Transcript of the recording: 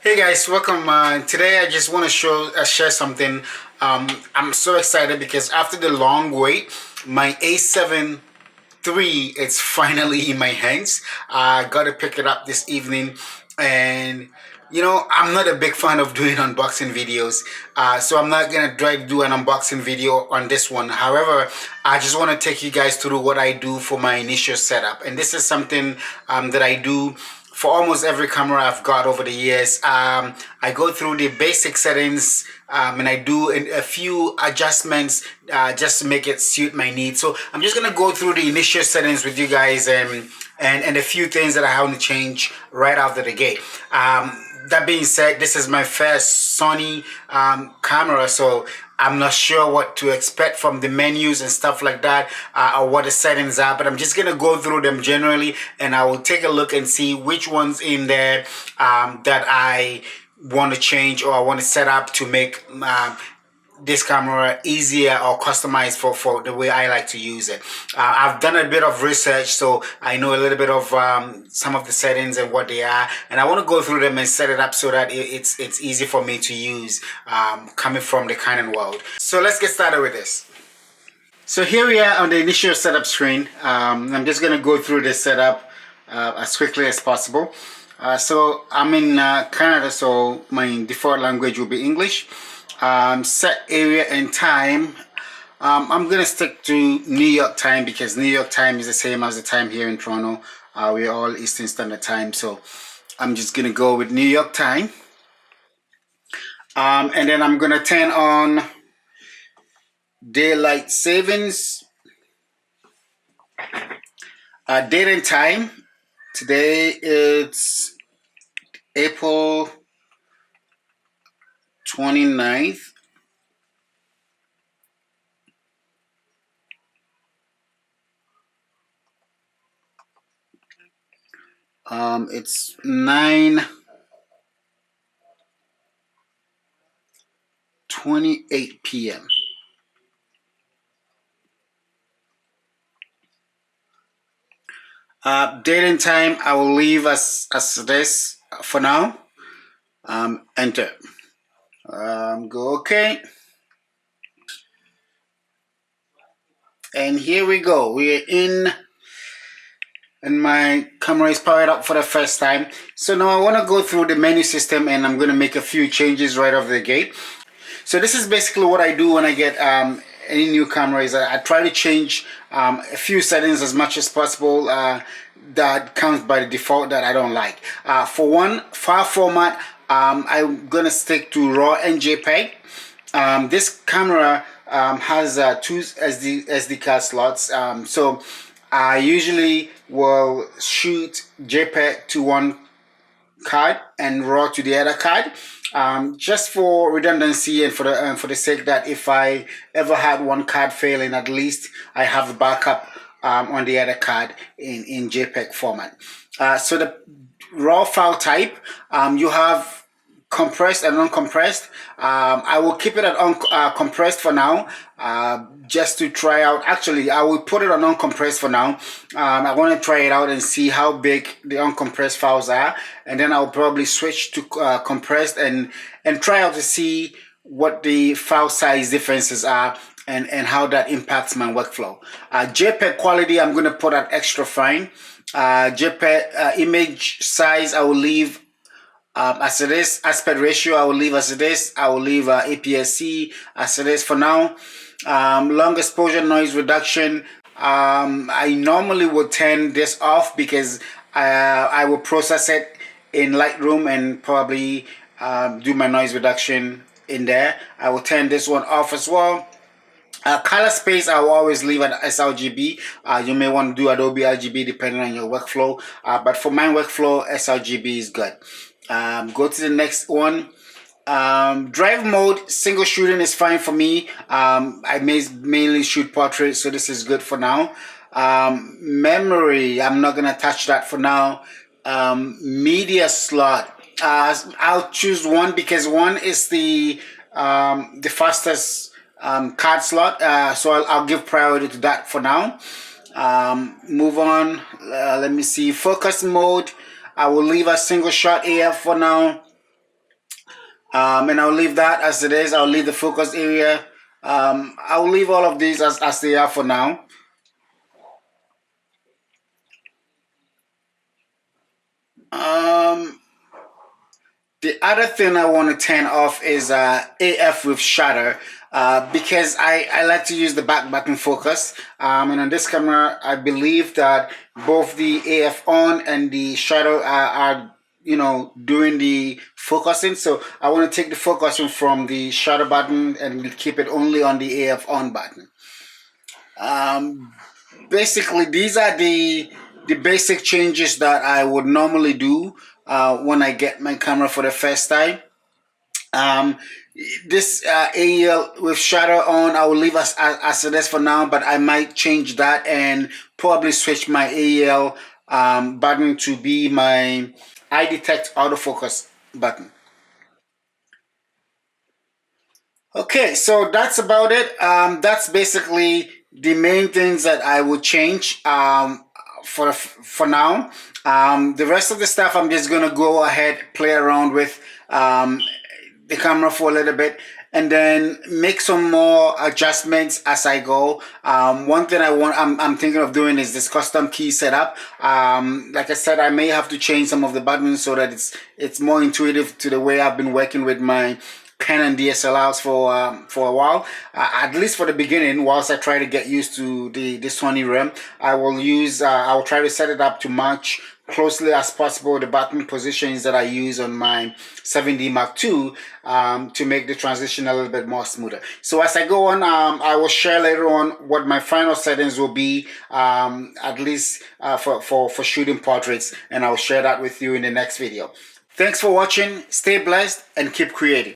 Hey guys, welcome. Today I just want to share something. I'm so excited because after the long wait, my A7 III it's finally in my hands. I got to pick it up this evening, and I'm not a big fan of doing unboxing videos, so I'm not gonna try to do an unboxing video on this one. However, I just want to take you guys through what I do for my initial setup, and this is something that I do for almost every camera I've got over the years. I go through the basic settings, and I do a few adjustments just to make it suit my needs. So I'm just gonna go through the initial settings with you guys, and a few things that I have to change right after the gate. That being said, this is my first Sony camera, so I'm not sure what to expect from the menus and stuff like that, or what the settings are, but I'm just gonna go through them generally, and I will take a look and see which ones in there that I want to change or I want to set up to make this camera easier or customized for the way I like to use it. I've done a bit of research, so I know a little bit of some of the settings and what they are, and I want to go through them and set it up so that it's easy for me to use, coming from the Canon world. So let's get started with this. So here we are on the initial setup screen. I'm just going to go through this setup as quickly as possible. So I'm in Canada, so my default language will be English. Set area and time. I'm gonna stick to New York time because New York time is the same as the time here in Toronto. We're all Eastern Standard Time, so I'm just gonna go with New York time. And then I'm gonna turn on daylight savings, date and time. Today it's April 29th. It's 9:28 p.m. Date and time I will leave as this for now. Enter. Go OK. And here we go. We're in, and my camera is powered up for the first time. So now I want to go through the menu system, and I'm going to make a few changes right off the gate. So this is basically what I do when I get any new camera. Is I try to change a few settings as much as possible that comes by the default that I don't like. For one, file format, I'm gonna stick to RAW and JPEG. This camera has two SD card slots, so I usually will shoot JPEG to one card and RAW to the other card, just for redundancy and for the sake that if I ever had one card failing, at least I have a backup on the other card in JPEG format. So the RAW file type, you have compressed and uncompressed. I will keep it at compressed for now, just to try out. Actually, I will put it on uncompressed for now. I want to try it out and see how big the uncompressed files are, and then I'll probably switch to compressed and try out to see what the file size differences are and how that impacts my workflow. JPEG quality, I'm going to put at extra fine. JPEG image size, I will leave as it is. Aspect ratio, I will leave as it is. I will leave APS-C as it is for now. Long exposure noise reduction, I normally would turn this off because I will process it in Lightroom and probably do my noise reduction in there. I will turn this one off as well. Color space, I will always leave at sRGB. You may want to do Adobe RGB depending on your workflow, but for my workflow, sRGB is good. Go to the next one. Drive mode, single shooting is fine for me. I mainly shoot portraits, so this is good for now. Memory, I'm not gonna touch that for now. Media slot, I'll choose one because one is the fastest card slot, so I'll give priority to that for now. Move on. Let me see. Focus mode, I will leave a single shot AF for now. And I'll leave that as it is. I'll leave the focus area. I'll leave all of these as they are for now. Um, the other thing I want to turn off is AF with shutter. Because I like to use the back button focus, and on this camera I believe that both the AF on and the shutter are doing the focusing. So I want to take the focusing from the shutter button and keep it only on the AF on button. Um, Basically, these are the basic changes that I would normally do when I get my camera for the first time. Um, this AEL with shutter on, I will leave as it is for now, but I might change that and probably switch my AEL button to be my eye detect autofocus button. Okay, so that's about it. That's basically the main things that I would change for now. The rest of the stuff I'm just gonna go ahead, play around with the camera for a little bit, and then make some more adjustments as I go. One thing I'm thinking of doing is this custom key setup. Like I said, I may have to change some of the buttons so that it's more intuitive to the way I've been working with my Canon DSLRs for a while, at least for the beginning. Whilst I try to get used to the Sony RAM, I will try to set it up to match closely as possible the button positions that I use on my 7D Mark II, to make the transition a little bit more smoother. So as I go on, I will share later on what my final settings will be, at least for shooting portraits, and I'll share that with you in the next video. Thanks for watching, stay blessed, and keep creating.